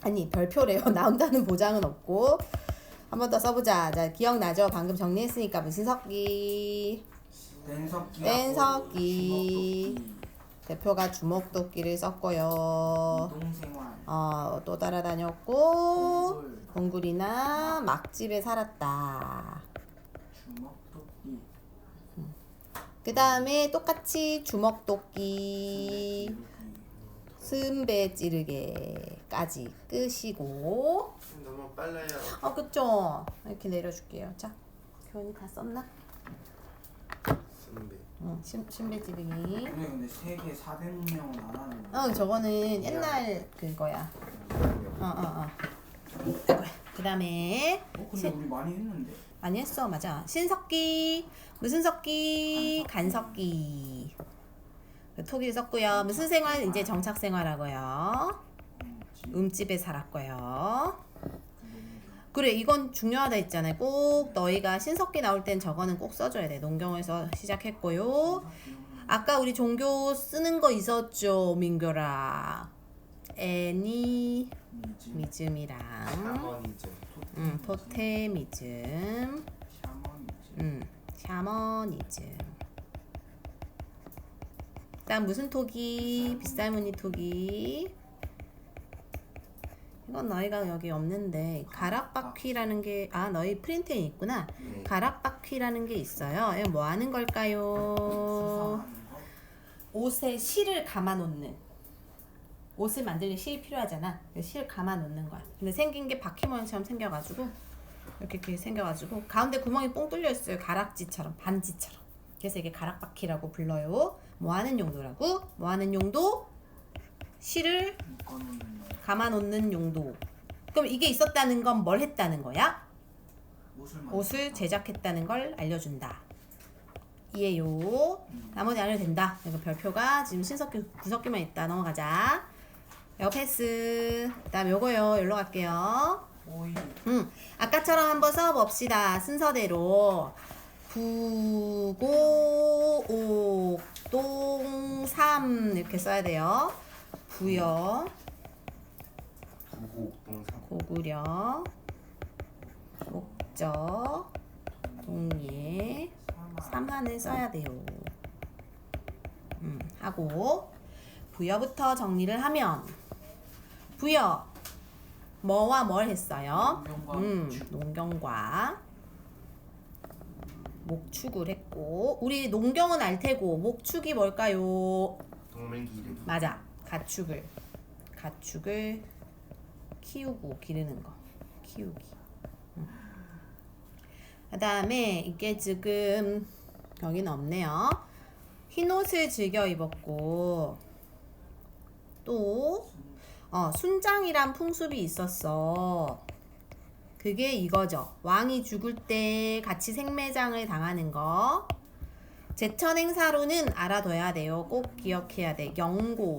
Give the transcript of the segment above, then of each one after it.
아니 별표래요. 나온다는 보장은 없고. 한 번 더 써보자. 자, 기억나죠? 방금 정리했으니까 무슨 섞기? 뗀석기. 대표가 주먹도끼를 썼고요. 이동생활. 또 따라다녔고 동굴. 동굴이나 막집에 살았다. 주먹도끼. 그 다음에 똑같이 주먹도끼, 스은배 찌르개까지 끄시고. 너무 빨라요. 그쵸? 이렇게 내려줄게요. 자, 교훈이 다 썼나? 선배. 신배 찌르기. 근데 세계 400명은 안 하는 거. 저거는 옛날 그거야. 그 다음에 근데 우리 많이 했는데. 많이 했어. 맞아. 신석기. 무슨 석기? 간석기. 토기를 썼고요. 무슨 생활? 이제 정착 생활하고요. 음집에 살았고요. 그래, 이건 중요하다 했잖아요. 꼭 너희가 신석기 나올 땐 저거는 꼭 써줘야 돼. 농경에서 시작했고요. 아까 우리 종교 쓰는 거 있었죠, 민교라. 애니미즘이랑 샤머니즘. 토테미즘, 샤머니즘. 그다음 무슨 토기? 빗살무늬 토기. 이건 너희가 여기 없는데 가락바퀴라는 게 너희 프린트에 있구나. 네. 가락바퀴라는 게 있어요. 이거 뭐 하는 걸까요? 옷에 실을 감아 놓는. 옷을 만들기 실이 필요하잖아. 실 감아 놓는 거야. 근데 생긴 게 바퀴 모양처럼 생겨가지고 이렇게 생겨가지고 가운데 구멍이 뽕 뚫려 있어요. 가락지처럼, 반지처럼. 그래서 이게 가락바퀴라고 불러요. 뭐 하는 용도라고? 뭐 하는 용도? 실을 감아 놓는 용도. 그럼 이게 있었다는 건 뭘 했다는 거야? 옷을 제작했다는 걸 알려준다. 이해요. 나머지 안 해도 된다. 이거 별표가 지금 신석기 9석기만 있다. 넘어가자. 요 패스. 그다음 요거요. 여기로 갈게요. 아까처럼 한번 써봅시다. 순서대로. 부고 옥동삼 이렇게 써야 돼요. 부여 고구려 목적 동예 삼한을 써야 돼요. 하고 부여부터 정리를 하면 부여 뭐와 뭘 했어요? 농경과 목축을 했고 우리 농경은 알 테고 목축이 뭘까요? 동물 기르기. 맞아. 가축을 키우고 기르는 거. 키우기. 그다음에 이게 지금 여기는 없네요. 흰 옷을 즐겨 입었고 또 순장이란 풍습이 있었어. 그게 이거죠. 왕이 죽을 때 같이 생매장을 당하는 거. 제천 행사로는 알아둬야 돼요. 꼭 기억해야 돼. 영고.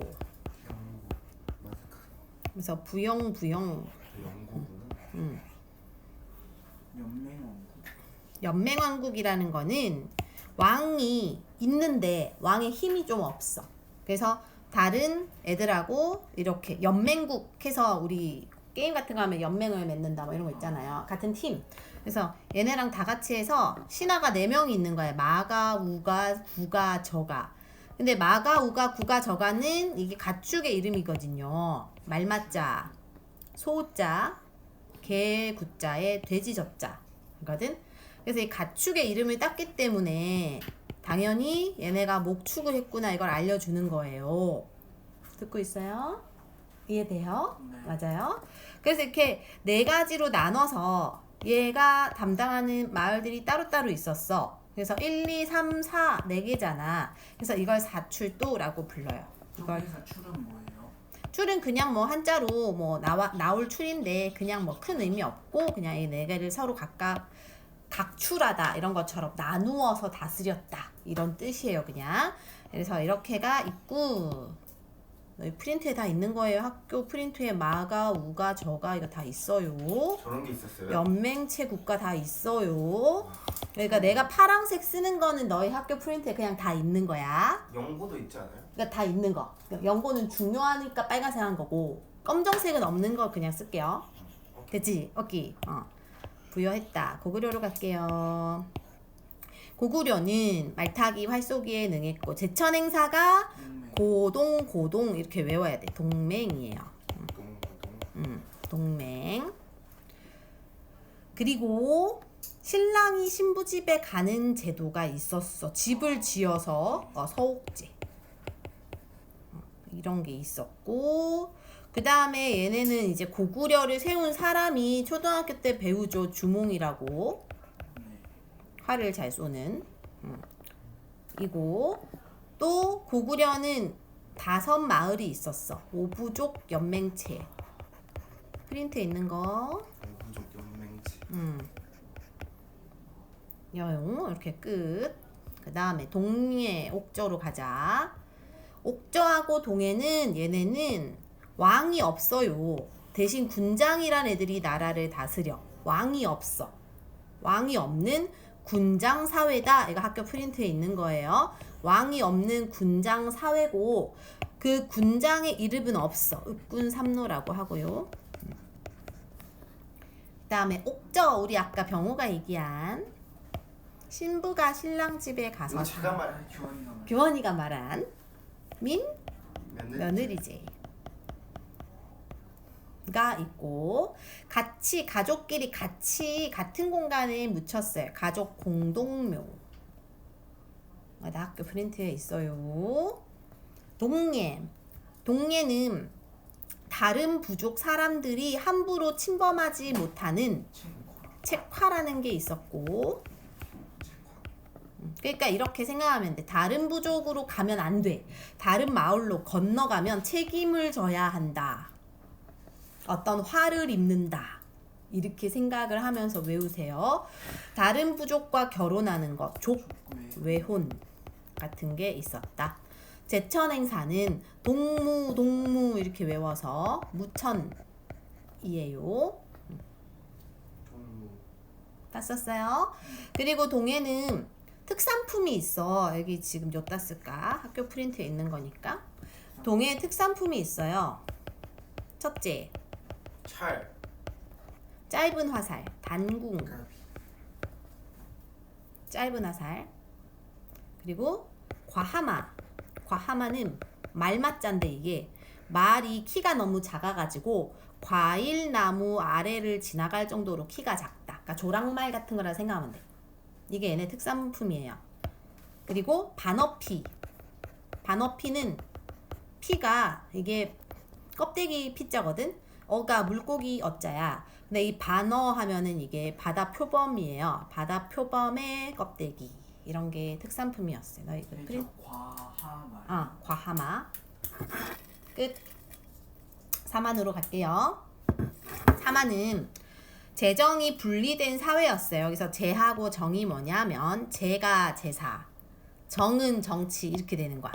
그래서 부영. 연맹왕국이라는 거는 왕이 있는데 왕의 힘이 좀 없어. 그래서 다른 애들하고 이렇게 연맹국 해서 우리 게임 같은 거 하면 연맹을 맺는다 뭐 이런 거 있잖아요. 같은 팀. 그래서 얘네랑 다 같이 해서 신하가 4명이 있는 거예요. 마가, 우가, 구가, 저가. 근데 마가, 우가, 구가, 저가는 이게 가축의 이름이거든요. 말맞자, 소자, 개, 구자에 돼지, 젖자 거든. 그래서 이 가축의 이름을 땄기 때문에 당연히 얘네가 목축을 했구나 이걸 알려주는 거예요. 듣고 있어요? 이해돼요? 네. 맞아요. 그래서 이렇게 4가지로 나눠서 얘가 담당하는 마을들이 따로따로 있었어. 그래서 1, 2, 3, 4 4개잖아. 그래서 이걸 사출도라고 불러요. 이걸 출은 뭐예요? 출은 그냥 뭐 한자로 뭐 나올 출인데 그냥 뭐 큰 의미 없고 그냥 이 4개를 서로 각각 각출하다 이런 것처럼 나누어서 다스렸다 이런 뜻이에요. 그냥. 그래서 이렇게가 있고 너희 프린트에 다 있는 거예요. 학교 프린트에 마가, 우가, 저가 이거 다 있어요. 저런 게 있었어요? 연맹체 국가 다 있어요. 그러니까 내가 파란색 쓰는 거는 너희 학교 프린트에 그냥 다 있는 거야. 연고도 있지 않아요? 그러니까 다 있는 거. 연고는 중요하니까 빨간색 한 거고 검정색은 없는 거 그냥 쓸게요. 됐지? 오케이. 부여했다. 고구려로 갈게요. 고구려는 말타기 활쏘기에 능했고 제천행사가 고동 이렇게 외워야 돼. 동맹이에요. 동맹. 그리고 신랑이 신부 집에 가는 제도가 있었어. 집을 지어서 서옥제 이런 게 있었고, 그 다음에 얘네는 이제 고구려를 세운 사람이 초등학교 때 배우죠. 주몽이라고. 활을 잘 쏘는 이고, 또 고구려는 5 마을이 있었어. 오부족 연맹체. 프린트에 있는 거. 부족 연맹체. 여용 이렇게 끝. 그 다음에 동해 옥저로 가자. 옥저하고 동해는 얘네는 왕이 없어요. 대신 군장이란 애들이 나라를 다스려. 왕이 없어. 왕이 없는 군장 사회다. 이거 학교 프린트에 있는 거예요. 왕이 없는 군장 사회고 그 군장의 이름은 없어. 읍군 삼노라고 하고요. 그 다음에 옥저, 우리 아까 병호가 얘기한 신부가 신랑 집에 가서 이거 잠깐만. 교원이가 말한 민 며느리. 며느리제가 있고, 같이 가족끼리 같이 같은 공간에 묻혔어요. 가족 공동묘. 나 학교 프린트에 있어요. 동예는 다른 부족 사람들이 함부로 침범하지 못하는 책화라는 게 있었고, 그러니까 이렇게 생각하면 돼. 다른 부족으로 가면 안 돼. 다른 마을로 건너가면 책임을 져야 한다. 어떤 화를 입는다. 이렇게 생각을 하면서 외우세요. 다른 부족과 결혼하는 것, 족외혼 같은 게 있었다. 제천행사는 동무 이렇게 외워서 무천이에요. 다 썼어요. 그리고 동해는 특산품이 있어. 여기 지금 몇 다 쓸까? 학교 프린트에 있는 거니까. 동해 특산품이 있어요. 첫째, 찰. 짧은 화살, 단궁. 짧은 화살. 그리고 과하마는 말맞자인데 이게 말이 키가 너무 작아가지고 과일나무 아래를 지나갈 정도로 키가 작다. 그러니까 조랑말 같은 거라 생각하면 돼. 이게 얘네 특산품이에요. 그리고 반어피는 피가 이게 껍데기 피자거든. 어가 물고기 어자야. 근데 이 반어 하면은 이게 바다 표범이에요. 바다 표범의 껍데기. 이런 게 특산품이었어요. 너 이거 과하마. 끝. 사만으로 갈게요. 사만은 재정이 분리된 사회였어요. 여기서 재하고 정이 뭐냐면 재가 제사, 정은 정치 이렇게 되는 거야.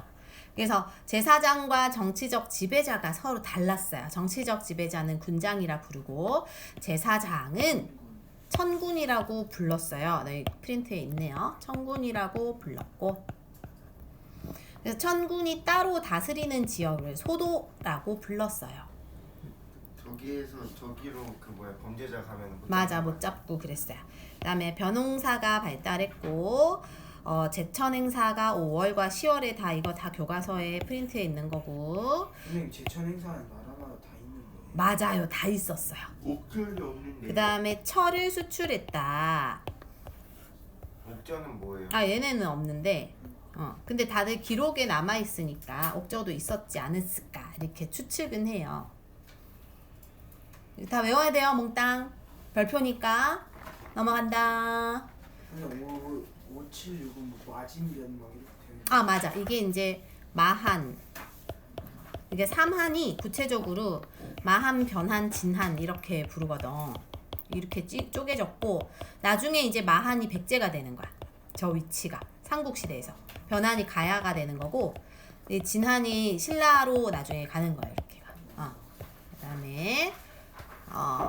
그래서 제사장과 정치적 지배자가 서로 달랐어요. 정치적 지배자는 군장이라 부르고 제사장은 천군이라고 불렀어요. 네, 프린트에 있네요. 천군이라고 불렀고, 그래서 천군이 따로 다스리는 지역을 소도라고 불렀어요. 저기에서 저기로 범죄자 가면 맞아, 못 잡고 그랬어요. 그다음에 변홍사가 발달했고, 제천행사가 5월과 10월에 이거 다 교과서에 프린트에 있는 거고. 선생님 제천행사는 나라마다 다 있는 거예요? 맞아요, 다 있었어요. 옥저는 없는데. 그 다음에 철을 수출했다. 옥저는 뭐예요? 얘네는 없는데, 근데 다들 기록에 남아 있으니까 옥저도 있었지 않았을까 이렇게 추측은 해요. 다 외워야 돼요, 몽땅. 별표니까. 넘어간다. 근데 576은 뭐 마진변 막 이렇게 되는 맞아. 이게 이제 마한. 이게 삼한이 구체적으로 마한, 변한, 진한 이렇게 부르거든. 이렇게 쪼개졌고, 나중에 이제 마한이 백제가 되는 거야. 저 위치가 삼국시대에서. 변한이 가야가 되는 거고, 진한이 신라로 나중에 가는 거야, 이렇게가. 그다음에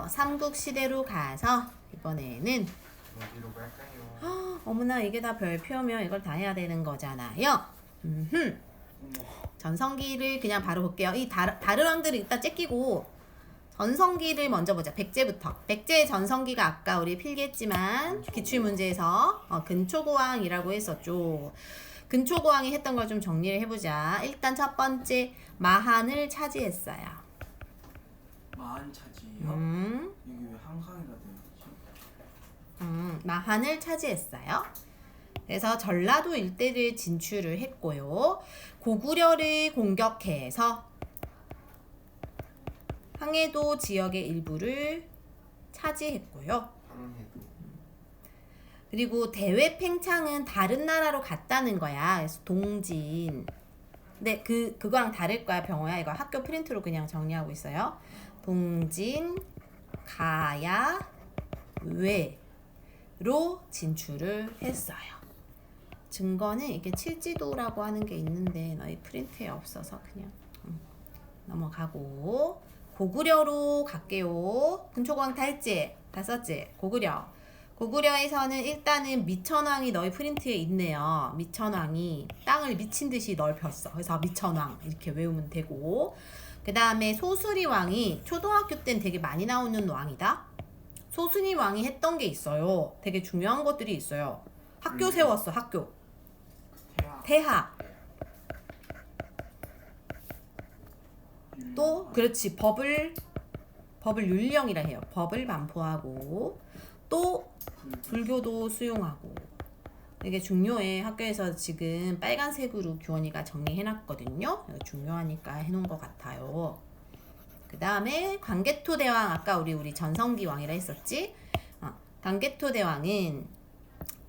삼국시대로 가서 이번에는 어디로 갈까요? 어머나, 이게 다 별표면 이걸 다 해야 되는 거잖아요. 전성기를 그냥 바로 볼게요. 이 다른 왕들은 일단 째끼고 전성기를 먼저 보자. 백제부터. 백제의 전성기가 아까 우리 필기했지만 기출문제에서 근초고왕이라고 했었죠. 근초고왕이 했던 걸 좀 정리를 해보자. 일단 첫 번째 마한을 차지했어요. 마한 차지요? 여기 왜 한강이라 되어 있지? 마한을 차지했어요. 그래서 전라도 일대를 진출을 했고요. 고구려를 공격해서 항해도 지역의 일부를 차지했고요. 항해도. 그리고 대외 팽창은 다른 나라로 갔다는 거야. 그래서 동진. 근데 그거랑 다를 거야, 병호야. 이거 학교 프린트로 그냥 정리하고 있어요. 동진, 가야, 외로 진출을 했어요. 증거는 이게 칠지도라고 하는 게 있는데 너희 프린트에 없어서 그냥 넘어가고 고구려로 갈게요. 근초고왕 다 했지? 다 썼지? 고구려에서는 일단은 미천왕이 너희 프린트에 있네요. 미천왕이 땅을 미친 듯이 넓혔어. 그래서 미천왕 이렇게 외우면 되고, 그 다음에 소수리 왕이 초등학교 때는 되게 많이 나오는 왕이다. 소수리 왕이 했던 게 있어요. 되게 중요한 것들이 있어요. 학교 세웠어. 학교. 태학. 또 그렇지. 법을 율령이라 해요. 법을 반포하고 또 불교도 수용하고. 이게 중요해. 학교에서 지금 빨간색으로 규원이가 정리해놨거든요. 중요하니까 해놓은 것 같아요. 그 다음에 광개토 대왕, 아까 우리 전성기 왕이라 했었지. 광개토 대왕은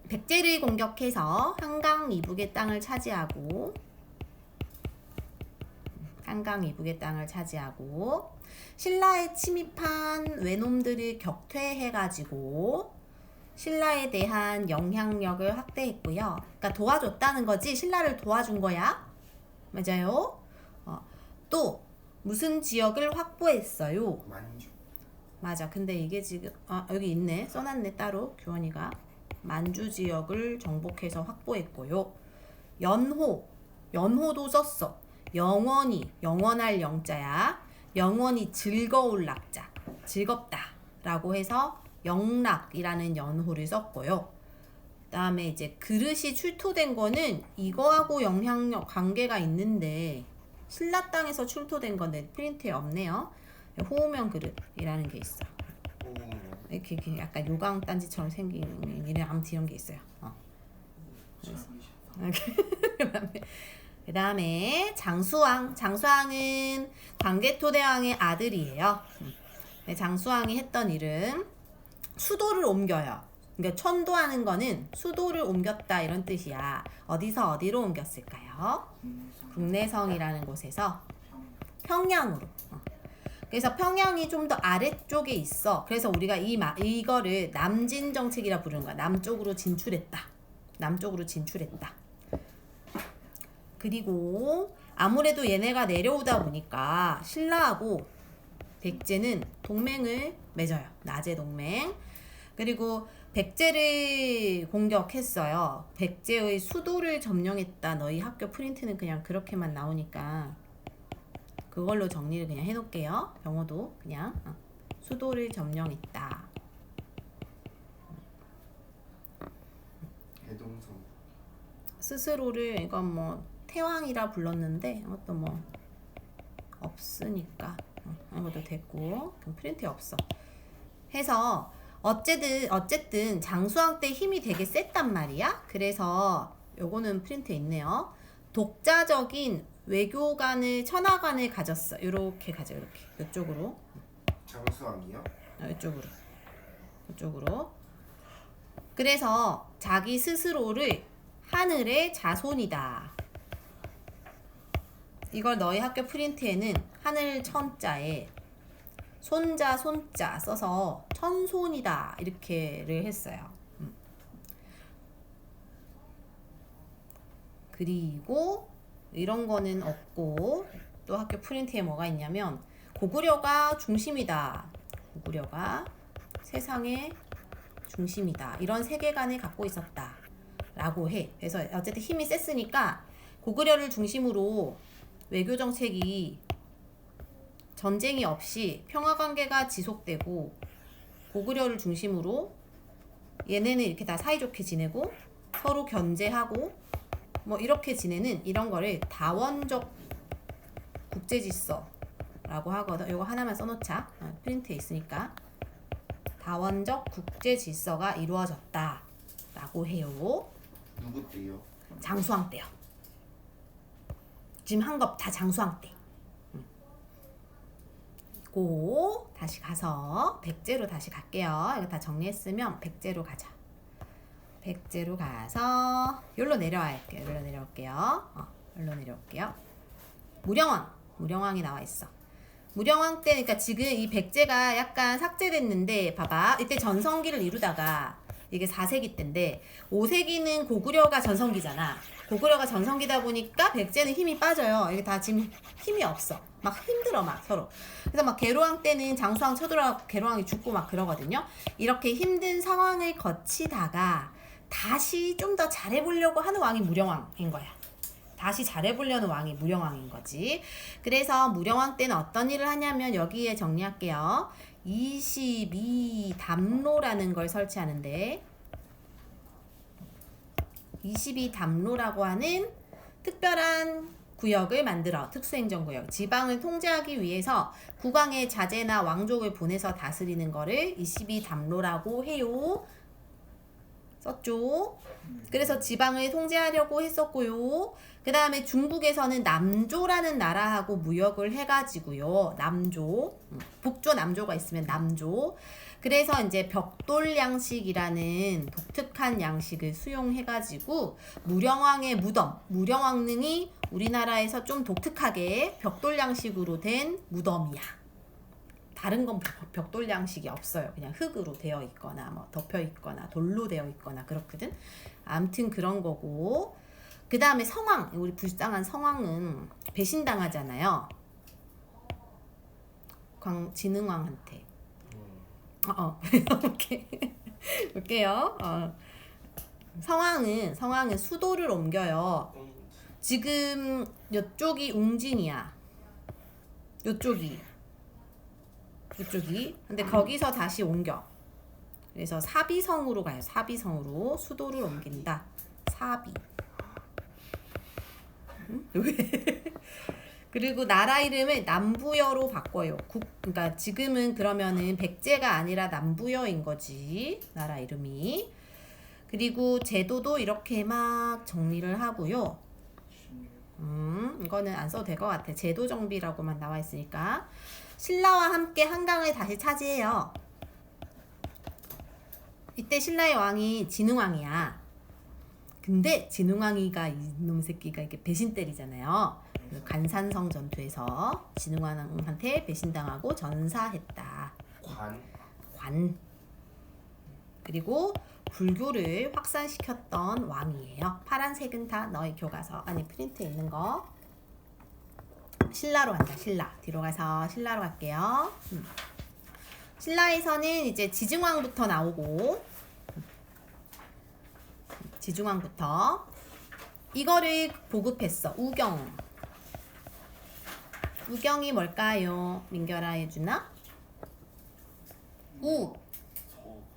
백제를 공격해서 한강 이북의 땅을 차지하고, 신라에 침입한 외놈들을 격퇴해가지고 신라에 대한 영향력을 확대했고요. 그러니까 도와줬다는 거지. 신라를 도와준 거야. 맞아요. 또 무슨 지역을 확보했어요? 만주. 맞아. 근데 이게 지금 여기 있네. 써놨네 따로 규원이가. 만주 지역을 정복해서 확보했고요. 연호도 썼어. 영원할 영자야. 영원히 즐거울 낙자. 즐겁다 라고 해서 영락이라는 연호를 썼고요. 그 다음에 이제 그릇이 출토된 거는 이거하고 영향력 관계가 있는데 신라 땅에서 출토된 건데 프린트에 없네요. 호우명 그릇이라는 게 있어. 이렇게 약간 요강 딴지처럼 생긴 아무튼 이런 게 있어요. 그 다음에 장수왕은 광개토대왕의 아들이에요. 장수왕이 했던 일은 수도를 옮겨요. 그러니까 천도하는 거는 수도를 옮겼다 이런 뜻이야. 어디서 어디로 옮겼을까요? 국내성이라는 곳에서 평양으로. 그래서 평양이 좀 더 아래쪽에 있어. 그래서 우리가 이거를 남진 정책이라 부르는 거야. 남쪽으로 진출했다. 그리고 아무래도 얘네가 내려오다 보니까 신라하고 백제는 동맹을 맺어요. 나제 동맹. 그리고 백제를 공격했어요. 백제의 수도를 점령했다. 너희 학교 프린트는 그냥 그렇게만 나오니까 그걸로 정리를 그냥 해놓을게요. 병호도 그냥 수도를 점령했다. 해동성. 스스로를 이건 뭐 태왕이라 불렀는데 이것도 뭐 없으니까 이것도 됐고 그럼 프린트에 없어. 해서 어쨌든 장수왕 때 힘이 되게 셌단 말이야. 그래서 요거는 프린트에 있네요. 독자적인 외교관을 천하관을 가졌어. 요렇게 가져. 이렇게 이쪽으로. 장수왕이요? 이쪽으로. 그래서 자기 스스로를 하늘의 자손이다. 이걸 너희 학교 프린트에는 하늘 천자에 손자 써서 천손이다 이렇게를 했어요. 그리고 이런 거는 없고 또 학교 프린트에 뭐가 있냐면 고구려가 중심이다. 고구려가 세상의 중심이다. 이런 세계관을 갖고 있었다. 라고 해. 그래서 어쨌든 힘이 셌으니까 고구려를 중심으로 외교 정책이 전쟁이 없이 평화 관계가 지속되고 고구려를 중심으로 얘네는 이렇게 다 사이좋게 지내고 서로 견제하고 뭐 이렇게 지내는 이런 거를 다원적 국제 질서라고 하거든. 이거 하나만 써놓자. 프린트에 있으니까. 다원적 국제 질서가 이루어졌다라고 해요. 누구 때요? 장수왕 때요. 지금 한 거 다 장수왕 때. 고 다시 가서 백제로 다시 갈게요. 이거 다 정리했으면 백제로 가자. 백제로 가서 여기로 내려갈게요. 여기로 내려올게요. 여기로 내려올게요. 무령왕이 나와 있어. 무령왕 때, 그러니까 지금 이 백제가 약간 삭제됐는데, 봐봐. 이때 전성기를 이루다가, 이게 4세기 때인데, 5세기는 고구려가 전성기잖아. 고구려가 전성기다 보니까 백제는 힘이 빠져요. 이게 다 지금 힘이 없어. 막 힘들어, 막 서로. 그래서 막 개로왕 때는 장수왕 쳐들어가고 개로왕이 죽고 막 그러거든요. 이렇게 힘든 상황을 거치다가, 다시 좀 더 잘해보려고 하는 왕이 무령왕인 거야. 다시 잘해보려는 왕이 무령왕인 거지. 그래서 무령왕 때는 어떤 일을 하냐면 여기에 정리할게요. 22담로라는 걸 설치하는데 22담로라고 하는 특별한 구역을 만들어. 특수행정구역. 지방을 통제하기 위해서 국왕의 자제나 왕족을 보내서 다스리는 거를 22담로라고 해요. 썼죠. 그래서 지방을 통제하려고 했었고요. 그 다음에 중국에서는 남조라는 나라하고 무역을 해가지고요. 남조, 북조, 남조가 있으면 남조. 그래서 이제 벽돌 양식이라는 독특한 양식을 수용해가지고 무령왕의 무덤, 무령왕릉이 우리나라에서 좀 독특하게 벽돌 양식으로 된 무덤이야. 다른 건 벽돌 양식이 없어요. 그냥 흙으로 되어 있거나 뭐 덮여 있거나 돌로 되어 있거나 그렇거든. 아무튼 그런 거고. 그 다음에 성왕, 우리 불쌍한 성왕은 배신당하잖아요. 진흥왕한테. 오케이. 볼게요. 성왕은 수도를 옮겨요. 지금 이쪽이 웅진이야. 이쪽이. 근데 거기서 다시 옮겨. 그래서 사비성으로 가요. 사비성으로 수도를 옮긴다. 사비. 왜? 그리고 나라 이름을 남부여로 바꿔요. 그러니까 지금은 그러면은 백제가 아니라 남부여인 거지. 나라 이름이. 그리고 제도도 이렇게 막 정리를 하고요. 이거는 안 써도 될 것 같아. 제도 정비라고만 나와 있으니까. 신라와 함께 한강을 다시 차지해요. 이때 신라의 왕이 진흥왕이야. 근데 진흥왕이가 이놈 새끼가 이렇게 배신 때리잖아요. 간산성 전투에서 진흥왕한테 배신당하고 전사했다. 관. 그리고 불교를 확산시켰던 왕이에요. 파란색은 다 너희 교과서 아니 프린트에 있는 거. 신라로 간다. 신라. 뒤로 가서 신라로 갈게요. 신라에서는 이제 지증왕부터 나오고 지증왕부터 이거를 보급했어. 우경이 뭘까요? 민결아 해주나?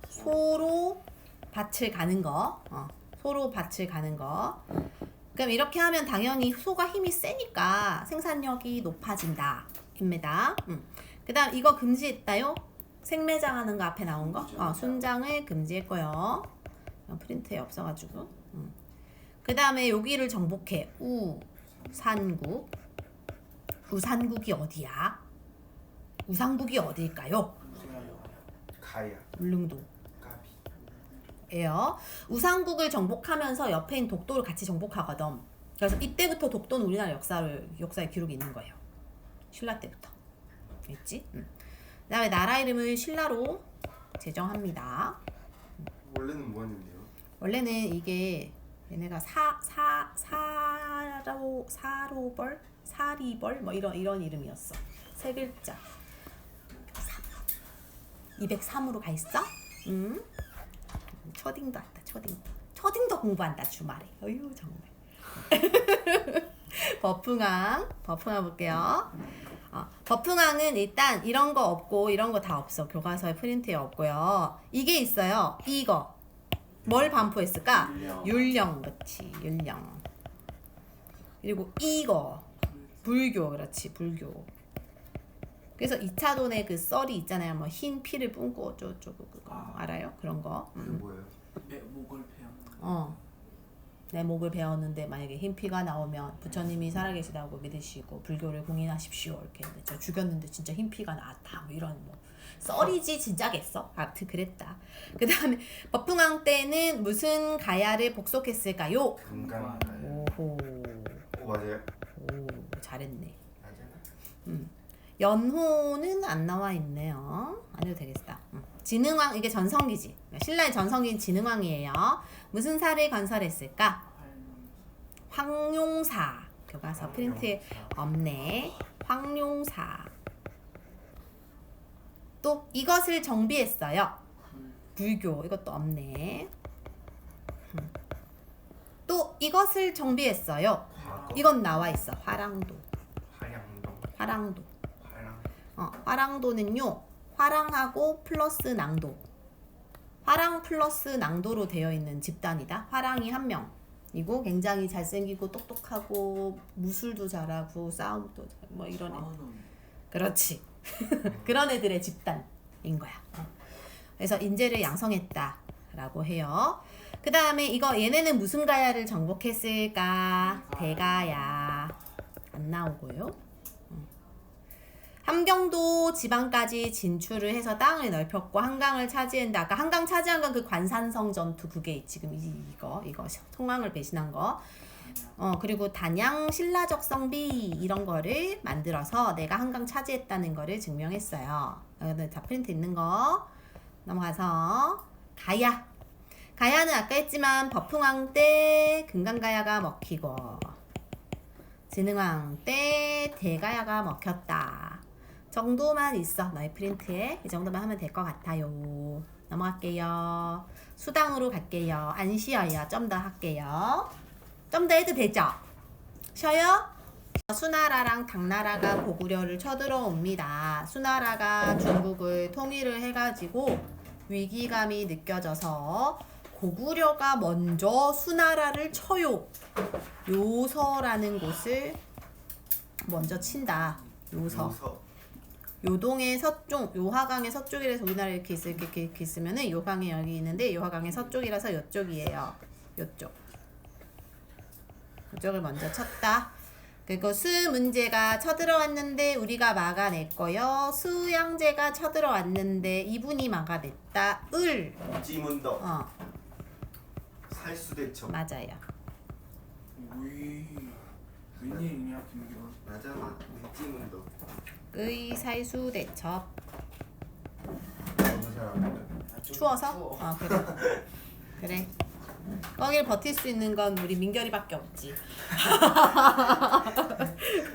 소로 밭을 가는 거. 소로 밭을 가는 거. 그럼 이렇게 하면 당연히 소가 힘이 세니까 생산력이 높아진다. 입니다. 그 다음 이거 금지했다요? 생매장 하는 거 앞에 나온 거? 순장을 금지했고요. 프린트에 없어가지고. 그 다음에 여기를 정복해. 우산국. 우산국이 어디야? 우상국이 어디일까요? 가야. 울릉도. 예요. 우상국을 정복하면서 옆에 있는 독도를 같이 정복하거든. 그래서 이때부터 독도는 우리나라 역사의 기록이 있는 거예요. 신라 때부터. 있지? 그 다음에 나라 이름을 신라로 제정합니다. 원래는 뭐였는데요? 원래는 이게 얘네가 사로벌? 사리벌? 뭐 이런 이름이었어. 세 글자. 203으로 가 있어? 초딩도 한다. 초딩도 공부한다. 주말에. 어휴 정말. 버풍왕 볼게요. 버풍왕은 일단 이런 거 없고 이런 거 다 없어. 교과서에 프린트에 없고요. 이게 있어요. 이거. 뭘 반포했을까? 율령. 그렇지. 율령. 그리고 이거. 불교. 그렇지. 불교. 그래서 2차돈의 그 썰이 있잖아요. 뭐 흰 피를 뿜고 어쩌고저쩌고 그거 알아요? 그런 거. 그게 뭐예요? 내 목을 베어. 내 목을 베었는데 만약에 흰 피가 나오면 부처님이 살아계시다고 믿으시고 불교를 공인하십시오 이렇게 했는데 저 죽였는데 진짜 흰 피가 나왔다 뭐 이런 뭐 썰이지 진짜겠어? 아무튼 그랬다. 그 다음에 버풍왕 때는 무슨 가야를 복속했을까요? 금강가요. 오호. 오 맞아요? 오 잘했네. 맞아요. 연호는 안 나와 있네요. 안 해도 되겠다. 진흥왕 이게 전성기지. 신라의 전성기는 진흥왕이에요. 무슨 사를 건설했을까? 황룡사. 교과서 프린트에 없네. 황룡사. 또 이것을 정비했어요. 불교 이것도 없네. 또 이것을 정비했어요. 과거. 이건 나와 있어. 화랑도. 화량동. 화랑도. 화랑. 화랑도는요. 화랑하고 플러스 낭도. 화랑 플러스 낭도로 되어 있는 집단이다. 화랑이 한 명이고 굉장히 잘생기고 똑똑하고 무술도 잘하고 싸움도 뭐 이런 애. 그렇지. 그런 애들의 집단인 거야. 그래서 인재를 양성했다라고 해요. 그 다음에 이거 얘네는 무슨 가야를 정복했을까? 대가야. 안 나오고요. 함경도 지방까지 진출을 해서 땅을 넓혔고 한강을 차지했는데 아까 한강 차지한 건 그 관산성 전투 그게 지금 이거 송왕을 배신한 거. 그리고 단양 신라적 성비 이런 거를 만들어서 내가 한강 차지했다는 거를 증명했어요. 자 프린트 있는 거 넘어가서 가야. 가야는 아까 했지만 버풍왕 때 금강가야가 먹히고 진흥왕 때 대가야가 먹혔다. 정도만 있어. 너희 프린트에 이 정도만 하면 될 것 같아요. 넘어갈게요. 수당으로 갈게요. 안 쉬어요. 좀 더 할게요. 좀 더 해도 되죠? 쉬어요? 수나라랑 당나라가 고구려를 쳐들어옵니다. 수나라가 중국을 통일을 해가지고 위기감이 느껴져서 고구려가 먼저 수나라를 쳐요. 요서라는 곳을 먼저 친다. 요서. 요동의 서쪽, 요하강의 서쪽이라서 우리나라 이렇게 있으면은 요강이 여기 있는데 요하강의 서쪽이라서 요쪽이에요. 요쪽. 요쪽을 먼저 쳤다. 그리고 수 문제가 쳐들어왔는데 우리가 막아냈고요. 수양제가 쳐들어왔는데 이분이 막아냈다. 을. 지문덕. 살수대첩. 맞아요. 웬일이냐 김기원. 맞아. 지문덕. 의 살수대첩. 너무 잘합니다. 추워서? 그래. 그래. 거길 버틸 수 있는 건 우리 민결이밖에 없지.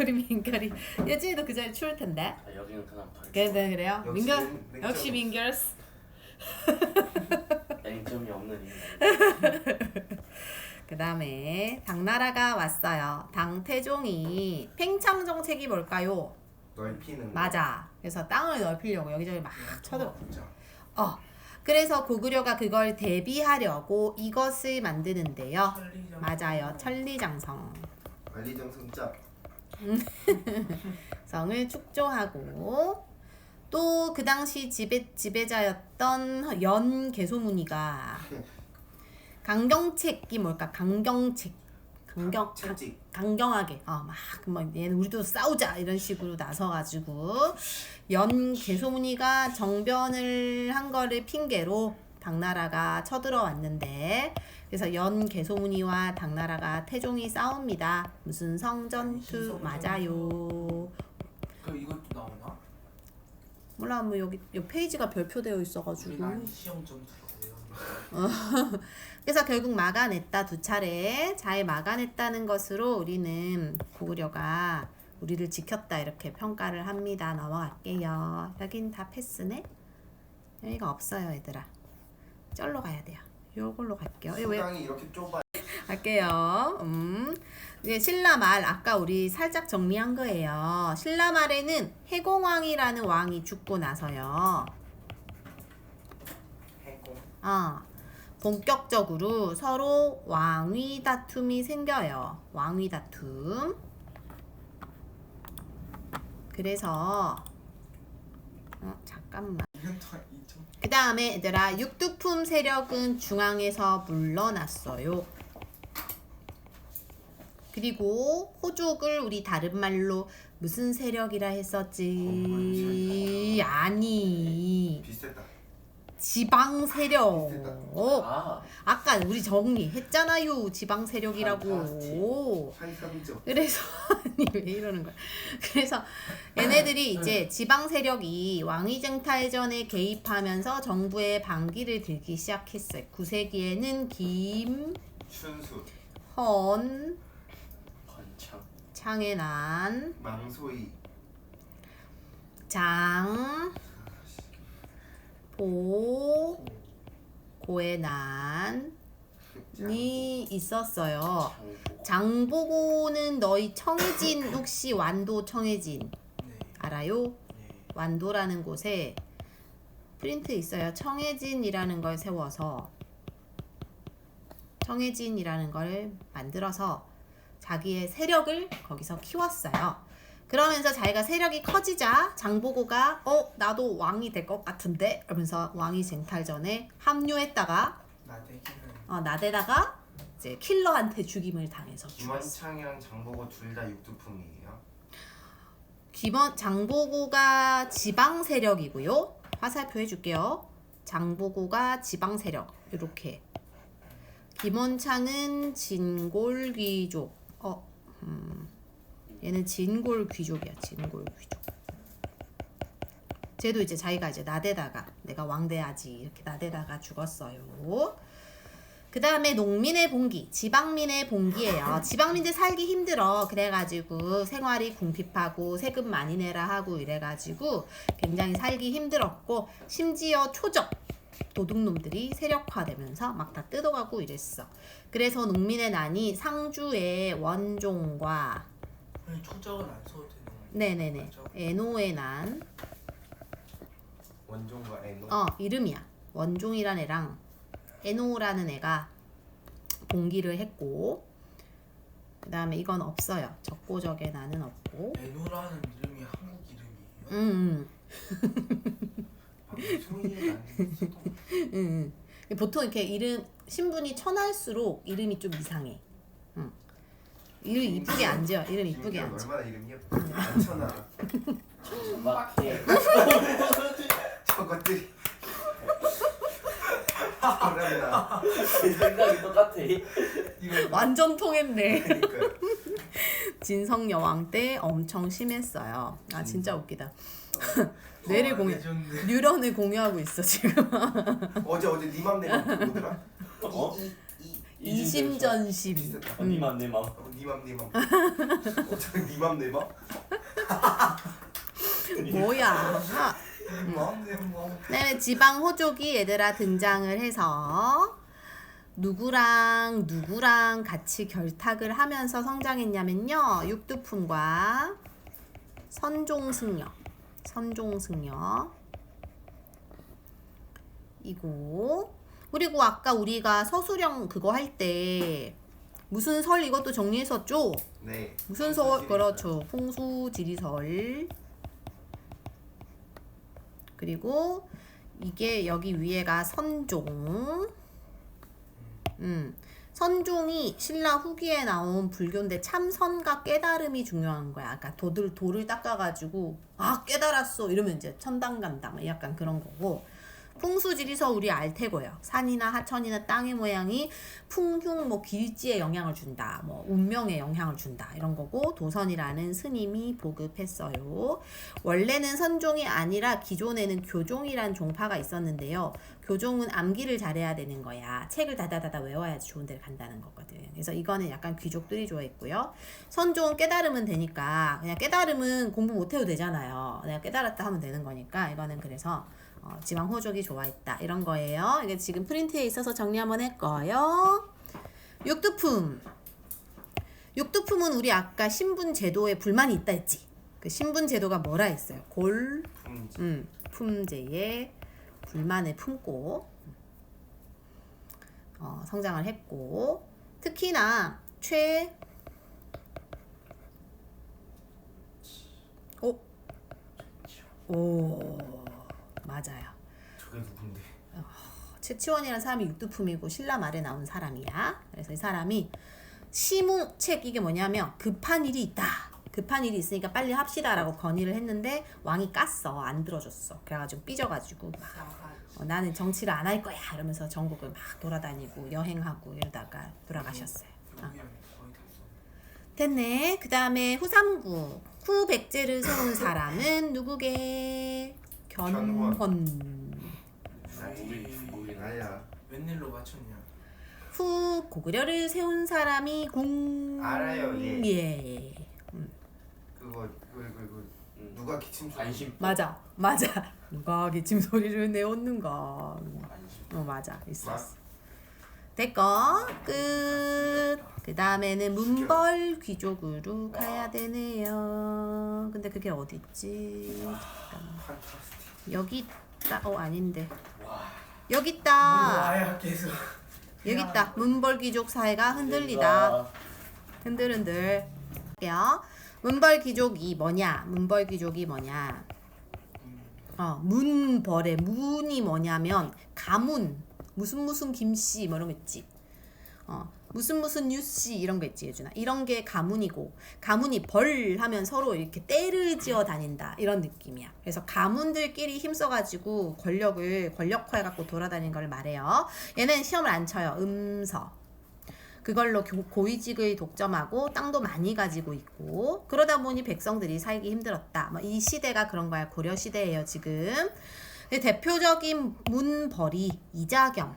우리 민결이. 예진이도 그 자리 추울 텐데. 여기는 그냥 발. 그래요? 역시 민결. 냉정하지. 역시 민결스. 냉점이 없는 인간. 그 다음에 당나라가 왔어요. 당태종이 팽창 정책이 뭘까요? 넓히는 거. 맞아. 그래서 땅을 넓히려고 여기저기 막 쳐들어. 진짜. 그래서 고구려가 그걸 대비하려고 이것을 만드는데요. 맞아요. 천리장성. 만리장성짝. 성을 축조하고 또 그 당시 지배자였던 연개소문이가 강경책이 뭘까? 채찍. 강경하게 얘는 우리도 싸우자 이런 식으로 나서가지고 연개소문이가 정변을 한 거를 핑계로 당나라가 쳐들어왔는데 그래서 연개소문이와 당나라가 태종이 싸웁니다. 무슨 성전투 맞아요. 그 이것도 나오나? 몰라 뭐 여기 페이지가 별표되어 있어가지고 우리가 시험 전투라고요. 그래서 결국 막아냈다. 두 차례 잘 막아냈다는 것으로 우리는 고구려가 우리를 지켰다 이렇게 평가를 합니다. 넘어갈게요. 여긴 다 패스네. 여기가 없어요 얘들아. 쩔로 가야 돼요. 요걸로 갈게요. 왜? 수당이 이렇게 좁아. 할게요. 이제 신라말 아까 우리 살짝 정리한 거예요. 신라말에는 해공왕이라는 왕이 죽고 나서요. 해공. 본격적으로 서로 왕위 다툼이 생겨요. 왕위 다툼. 그래서 잠깐만. 이건 또 이쪽. 그 다음에 얘들아 육두품 세력은 중앙에서 물러났어요. 그리고 호족을 우리 다른 말로 무슨 세력이라 했었지? 아니 비슷했다. 지방 세력. 아, 아까 우리 정리했잖아요. 지방 세력이라고. 한삼적. 그래서 아니 왜 이러는 거야? 그래서 얘네들이 이제 지방 세력이 왕위쟁탈전에 개입하면서 정부의 반기를 들기 시작했어요. 9세기에는 춘수. 김헌 번창. 창의 난 망소이. 장 보 고의 난이 있었어요. 장보. 장보고는 너희 청해진 혹시 완도 청해진 네. 알아요? 네. 완도라는 곳에 프린트 있어요. 청해진이라는 걸 세워서 청해진이라는 걸 만들어서 자기의 세력을 거기서 키웠어요. 그러면서 자기가 세력이 커지자 장보고가 나도 왕이 될 것 같은데 그러면서 왕위 쟁탈전에 합류했다가 나대기는. 나대다가 이제 킬러한테 죽임을 당해서 죽었어. 김원창이랑 장보고 둘 다 육두품이에요. 장보고가 지방 세력이고요. 화살표 해줄게요. 장보고가 지방 세력 이렇게. 김원창은 진골 귀족. 얘는 진골 귀족이야. 진골 귀족. 쟤도 이제 자기가 이제 나대다가 내가 왕 돼야지 이렇게 나대다가 죽었어요. 그 다음에 농민의 봉기, 지방민의 봉기예요. 지방민들 살기 힘들어. 그래가지고 생활이 궁핍하고 세금 많이 내라 하고 이래가지고 굉장히 살기 힘들었고 심지어 초적 도둑놈들이 세력화되면서 막 다 뜯어가고 이랬어. 그래서 농민의 난이 상주의 원종과 아니 초작은 안 써도 되는 거예요? 네네네 맞죠? 에노의 난 원종과 에노. 이름이야. 원종이란 애랑 에노라는 애가 봉기를 했고 그 다음에 이건 없어요. 적고적의 난은 없고 에노라는 이름이 한국 이름이에요? 소리가 안 수도. 보통 이렇게 이름 신분이 천할수록 이름이 좀 이상해. 이름 이쁘게 안 지어. 이름 이쁘게 안 지어. 얼마나 이름이 예뻐. 많잖아. 맞게. 저것들이. 감사합니다. 제 생각이 똑같아. 완전 통했네. 그러니까요. 진성 여왕 때 엄청 심했어요. 아 진짜 웃기다. 뇌를 공유, 레전드. 뉴런을 공유하고 있어 지금. 어제 니맘 내가 뭐더라? 어? 이심전심. 비슷했다. 니맘 내 맘. 니맘. 어차피 니맘 내 맘. 뭐야? 니맘 내 맘. 그다음에 지방 호족이 얘들아 등장을 해서 누구랑 같이 결탁을 하면서 성장했냐면요. 육두품과 선종승려 이고. 그리고 아까 우리가 서술형 그거 할 때 무슨 설 이것도 정리했었죠? 네. 무슨 설? 그렇죠. 풍수지리설. 그리고 이게 여기 위에가 선종. 선종이 신라 후기에 나온 불교인데 참선과 깨달음이 중요한 거야. 아까 돌을 닦아가지고 깨달았어 이러면 이제 천당 간다. 약간 그런 거고. 풍수지리서 우리 알 테고요. 산이나 하천이나 땅의 모양이 풍흉, 길지에 영향을 준다, 운명에 영향을 준다 이런 거고 도선이라는 스님이 보급했어요. 원래는 선종이 아니라 기존에는 교종이란 종파가 있었는데요. 교종은 암기를 잘해야 되는 거야. 책을 다다다다 외워야지 좋은 데를 간다는 거거든. 그래서 이거는 약간 귀족들이 좋아했고요. 선종은 깨달으면 되니까 그냥 깨달으면 공부 못해도 되잖아요. 내가 깨달았다 하면 되는 거니까 이거는 그래서 지방 호족이 좋아했다 이런 거예요. 이게 지금 프린트에 있어서 정리 한번 했고요. 육두품. 육두품은 우리 아까 신분 제도에 불만이 있다 했지. 그 신분 제도가 뭐라 했어요? 품제에 불만을 품고 성장을 했고, 특히나 오 맞아요. 저게 누군데? 최치원이라는 사람이 육두품이고 신라 말에 나온 사람이야. 그래서 이 사람이 시무책, 이게 뭐냐면 급한 일이 있다. 급한 일이 있으니까 빨리 합시다라고 건의를 했는데 왕이 깠어. 안 들어줬어. 그래가지고 삐져가지고 막 나는 정치를 안 할 거야 이러면서 전국을 막 돌아다니고 여행하고 이러다가 돌아가셨어요. 여기 거의 다 써. 됐네. 그 다음에 후삼국. 후백제를 세운 사람은 누구게? 견훤. 우리 나야. 웬일로 맞췄냐? 후 고구려를 세운 사람이 알아요, 예. 예. 그거 누가 기침 소리? 관심. 맞아. 누가 기침 소리를 내었는가? 맞아. 있어. 됐고 끝. 그 다음에는 문벌 귀족으로 가야 되네요. 근데 그게 어디 있지? 잠깐만. 판타스틱. 여기 있다. 아닌데. 와. 여기 있다. 와야 계속. 여기 있다. 문벌 귀족 사회가 흔들리다. 흔들흔들. 할게요. 문벌 귀족이 뭐냐? 문벌의 문이 뭐냐면 가문, 무슨 김씨 뭐 이런 거 있지. 무슨 유씨 이런 거 있지, 예준아. 이런 게 가문이고, 가문이 벌 하면 서로 이렇게 떼를 지어 다닌다 이런 느낌이야. 그래서 가문들끼리 힘써가지고 권력화해갖고 돌아다니는 걸 말해요. 얘는 시험을 안 쳐요. 음서. 그걸로 고위직을 독점하고 땅도 많이 가지고 있고, 그러다 보니 백성들이 살기 힘들었다. 이 시대가 그런 거야. 고려 시대예요 지금. 대표적인 문벌이 이자겸이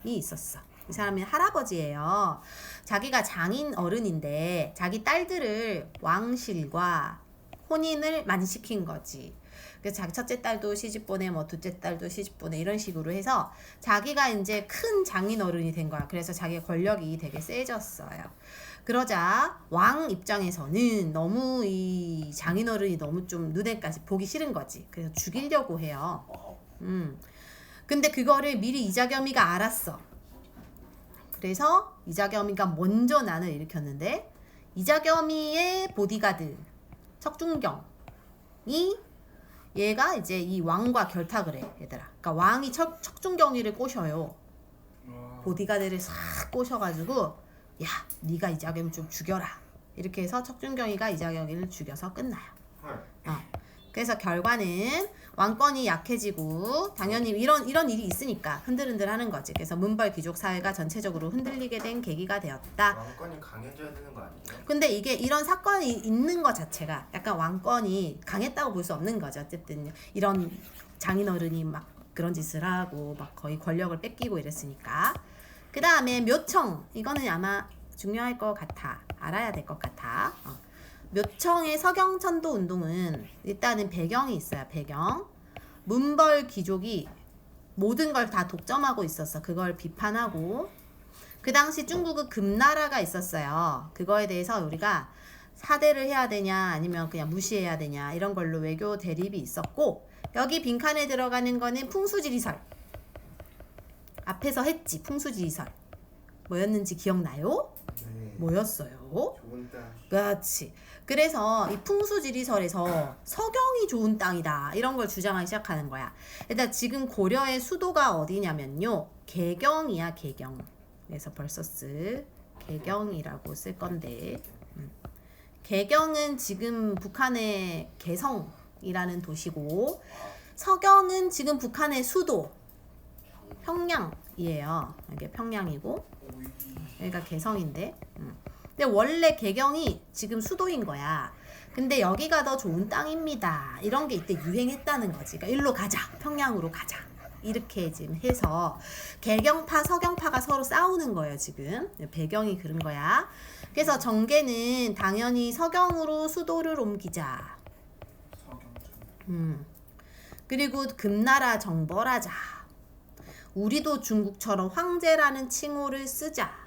있었어. 이 사람이 할아버지예요. 자기가 장인 어른인데 자기 딸들을 왕실과 혼인을 많이 시킨 거지. 그래서 자기 첫째 딸도 시집 보내, 둘째 딸도 시집 보내 이런 식으로 해서 자기가 이제 큰 장인 어른이 된 거야. 그래서 자기의 권력이 되게 세졌어요. 그러자 왕 입장에서는 너무 이 장인 어른이 너무 좀 눈에까지 보기 싫은 거지. 그래서 죽이려고 해요. 근데 그거를 미리 이자겸이가 알았어. 그래서 이자겸이가 먼저 난을 일으켰는데, 이자겸이의 보디가드 척준경이 얘가 이제 이 왕과 결탁을 해, 얘들아. 그러니까 왕이 척준경이를 꼬셔요. 보디가드를 싹 꼬셔가지고, 야, 네가 이자겸 좀 죽여라. 이렇게 해서 척준경이가 이자겸이를 죽여서 끝나요. 그래서 결과는 왕권이 약해지고, 당연히 이런 일이 있으니까 흔들흔들 하는 거지. 그래서 문벌 귀족 사회가 전체적으로 흔들리게 된 계기가 되었다. 왕권이 강해져야 되는 거 아니에요? 근데 이게 이런 사건이 있는 것 자체가 약간 왕권이 강했다고 볼 수 없는 거죠. 어쨌든 이런 장인어른이 막 그런 짓을 하고 막 거의 권력을 뺏기고 이랬으니까. 그 다음에 묘청. 이거는 아마 중요할 것 같아. 알아야 될 것 같아. 묘청의 서경천도 운동은 일단은 배경이 있어요. 배경. 문벌 귀족이 모든 걸 다 독점하고 있었어. 그걸 비판하고, 그 당시 중국은 금나라가 있었어요. 그거에 대해서 우리가 사대를 해야 되냐 아니면 그냥 무시해야 되냐 이런 걸로 외교 대립이 있었고, 여기 빈칸에 들어가는 거는 풍수지리설. 앞에서 했지. 풍수지리설 뭐였는지 기억나요? 네. 뭐였어요? 좋은 땅. 그렇지. 그래서 이 풍수지리설에서 서경이 좋은 땅이다 이런 걸 주장하기 시작하는 거야. 일단 지금 고려의 수도가 어디냐면요, 개경이야. 개경. 그래서 벌써 개경이라고 쓸 건데, 개경은 지금 북한의 개성이라는 도시고, 서경은 지금 북한의 수도 평양이에요. 이게 평양이고 여기가 개성인데, 근데 원래 개경이 지금 수도인 거야. 근데 여기가 더 좋은 땅입니다. 이런 게 이때 유행했다는 거지. 그러니까 일로 가자. 평양으로 가자. 이렇게 지금 해서 개경파, 서경파가 서로 싸우는 거예요, 지금. 배경이 그런 거야. 그래서 정계는 당연히 서경으로 수도를 옮기자. 그리고 금나라 정벌하자. 우리도 중국처럼 황제라는 칭호를 쓰자.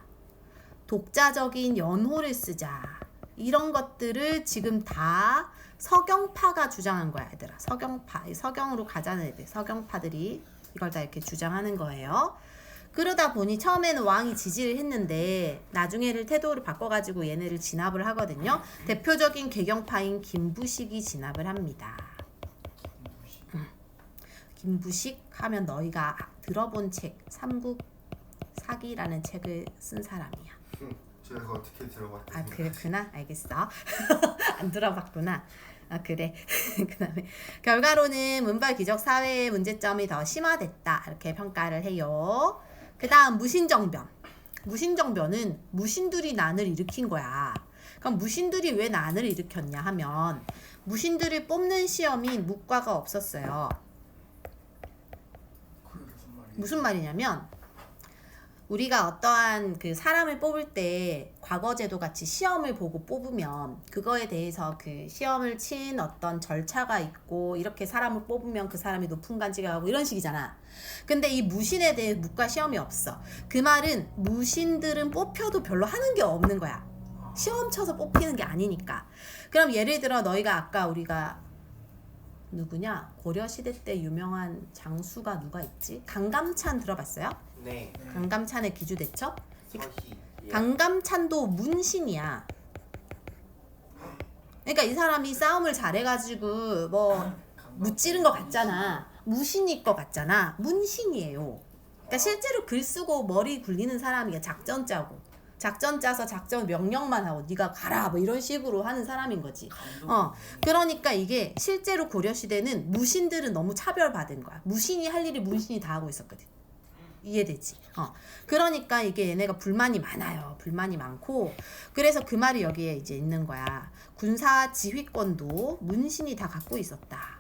독자적인 연호를 쓰자. 이런 것들을 지금 다 서경파가 주장한 거야, 얘들아. 서경파, 서경으로 가자는 애들, 서경파들이 이걸 다 이렇게 주장하는 거예요. 그러다 보니 처음에는 왕이 지지를 했는데 나중에를 태도를 바꿔가지고 얘네를 진압을 하거든요. 대표적인 개경파인 김부식이 진압을 합니다. 김부식 하면 너희가 들어본 책 삼국 사기라는 책을 쓴 사람이야. 제가 어떻게 들어봤겠습니까? 아 그렇구나. 알겠어. 안 들어봤구나. 아 그래. 그다음에 결과로는 문벌 귀족 사회의 문제점이 더 심화됐다 이렇게 평가를 해요. 그다음 무신정변. 무신정변은 무신들이 난을 일으킨 거야. 그럼 무신들이 왜 난을 일으켰냐 하면 무신들을 뽑는 시험이 문과가 없었어요. 그게 무슨 말이에요? 무슨 말이냐면 우리가 어떠한 그 사람을 뽑을 때 과거제도 같이 시험을 보고 뽑으면 그거에 대해서 그 시험을 친 어떤 절차가 있고 이렇게 사람을 뽑으면 그 사람이 높은 간직을 하고 이런 식이잖아. 근데 이 무신에 대해 문과 시험이 없어. 그 말은 무신들은 뽑혀도 별로 하는 게 없는 거야. 시험 쳐서 뽑히는 게 아니니까. 그럼 예를 들어 너희가 아까 우리가 누구냐? 고려시대 때 유명한 장수가 누가 있지? 강감찬 들어봤어요? 네. 강감찬의 기주대첩? 서희. 예. 강감찬도 문신이야. 그러니까 이 사람이 싸움을 잘해가지고 뭐 무찌른 것 같잖아. 무신일 것 같잖아. 문신이에요. 그러니까 실제로 글 쓰고 머리 굴리는 사람이 작전 짜고 작전 짜서 작전 명령만 하고 네가 가라 뭐 이런 식으로 하는 사람인 거지. 그러니까 이게 실제로 고려시대는 무신들은 너무 차별받은 거야. 무신이 할 일이 문신이 다 하고 있었거든. 이해되지? 그러니까 이게 얘네가 불만이 많아요. 불만이 많고 그래서 그 말이 여기에 이제 있는 거야. 군사 지휘권도 문신이 다 갖고 있었다.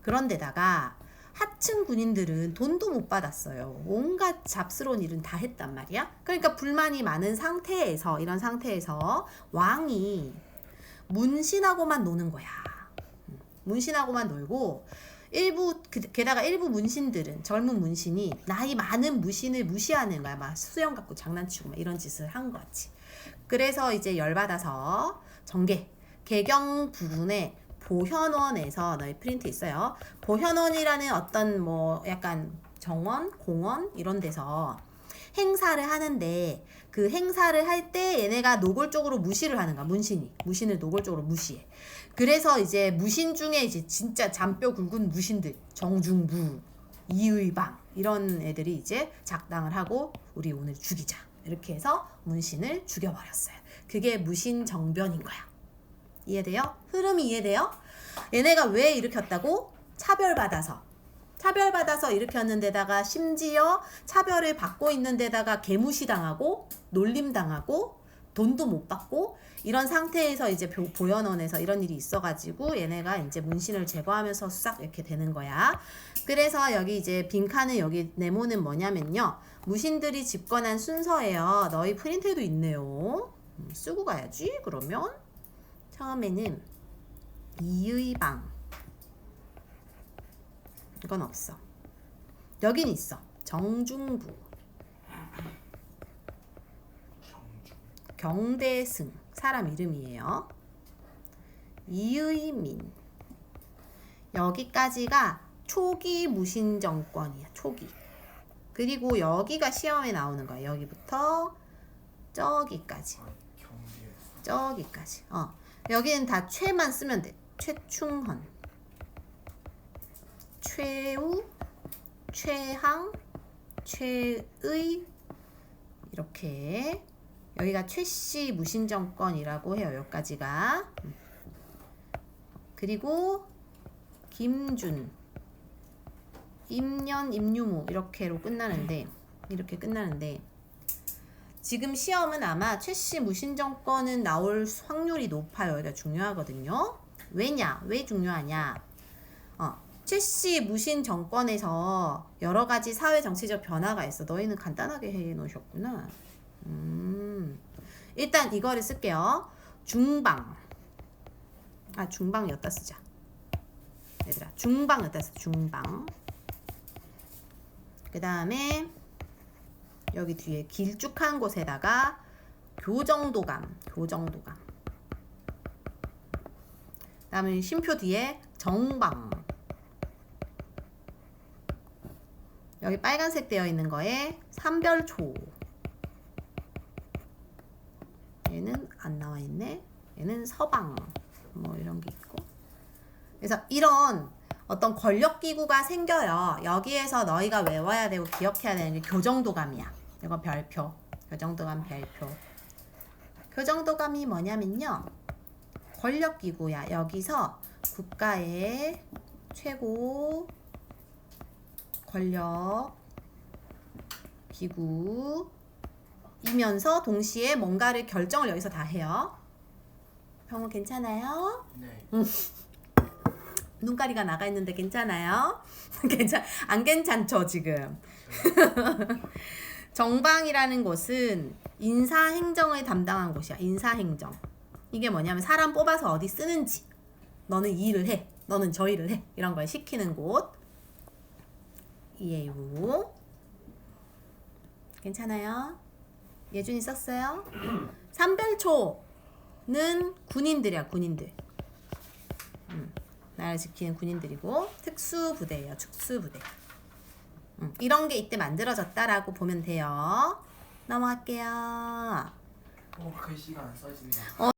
그런데다가 하층 군인들은 돈도 못 받았어요. 온갖 잡스러운 일은 다 했단 말이야. 그러니까 불만이 많은 상태에서 이런 상태에서 왕이 문신하고만 노는 거야. 문신하고만 놀고 일부 게다가 일부 문신들은 젊은 문신이 나이 많은 무신을 무시하는 거야. 막 수염 갖고 장난치고 막 이런 짓을 한 거지. 그래서 이제 열받아서 개경 부근에 보현원에서 너희 프린트 있어요. 보현원이라는 어떤 뭐 약간 정원, 공원 이런 데서 행사를 하는데 그 행사를 할 때 얘네가 노골적으로 무시를 하는 거야. 무신을 노골적으로 무시해. 그래서 이제 무신 중에 이제 진짜 잔뼈 굵은 무신들 정중부, 이의방 이런 애들이 이제 작당을 하고 우리 오늘 죽이자 이렇게 해서 문신을 죽여버렸어요. 그게 무신정변인 거야. 이해돼요? 흐름이 이해돼요? 얘네가 왜 일으켰다고? 차별받아서 일으켰는 데다가 심지어 차별을 받고 있는 데다가 개무시당하고 놀림당하고 돈도 못 받고 이런 상태에서 이제 보현원에서 이런 일이 있어가지고 얘네가 이제 문신을 제거하면서 싹 이렇게 되는 거야. 그래서 여기 이제 빈칸은 여기 네모는 뭐냐면요. 무신들이 집권한 순서예요. 너희 프린트에도 있네요. 쓰고 가야지 그러면. 처음에는 이의방 이건 없어. 여긴 있어. 정중부 경대승 사람 이름이에요. 이의민 여기까지가 초기 무신 정권이야. 초기. 그리고 여기가 시험에 나오는 거야. 여기부터 저기까지. 저기까지. 여기는 다 최만 쓰면 돼. 최충헌, 최우, 최항, 최의 이렇게 여기가 최씨 무신정권이라고 해요. 여기까지가. 그리고 김준, 임년, 임유무 이렇게 끝나는데 지금 시험은 아마 최씨 무신정권은 나올 확률이 높아요. 여기가 중요하거든요. 왜냐? 왜 중요하냐? 최씨 무신정권에서 여러 가지 사회 정치적 변화가 있어. 너희는 간단하게 해 놓으셨구나. 일단 이거를 쓸게요. 중방. 중방 여기다 쓰자. 얘들아, 중방 여기다 쓰자. 중방. 그 다음에 여기 뒤에 길쭉한 곳에다가 교정도감. 그다음에 쉼표 뒤에 정방. 여기 빨간색 되어 있는 거에 삼별초. 얘는 안 나와 있네. 얘는 서방. 뭐 이런 게 있고. 그래서 이런 어떤 권력 기구가 생겨요. 여기에서 너희가 외워야 되고 기억해야 되는 게 교정도감이야. 이거 별표. 교정도감 별표. 교정도감이 뭐냐면요. 권력 기구야. 여기서 국가의 최고 권력 기구이면서 동시에 뭔가를 결정을 여기서 다 해요. 병원 괜찮아요? 네. 눈가리가 나가 있는데 괜찮아요? 안 괜찮죠 지금? 정방이라는 곳은 인사행정을 담당한 곳이야. 인사행정. 이게 뭐냐면 사람 뽑아서 어디 쓰는지, 너는 이 일을 해, 너는 저 일을 해, 이런 걸 시키는 곳. 이에요. 괜찮아요? 예준이 썼어요? 삼별초는 군인들이야. 군인들. 나라를 지키는 군인들이고 특수부대예요. 특수부대. 이런 게 이때 만들어졌다라고 보면 돼요. 넘어갈게요. 글씨가 안 써진다.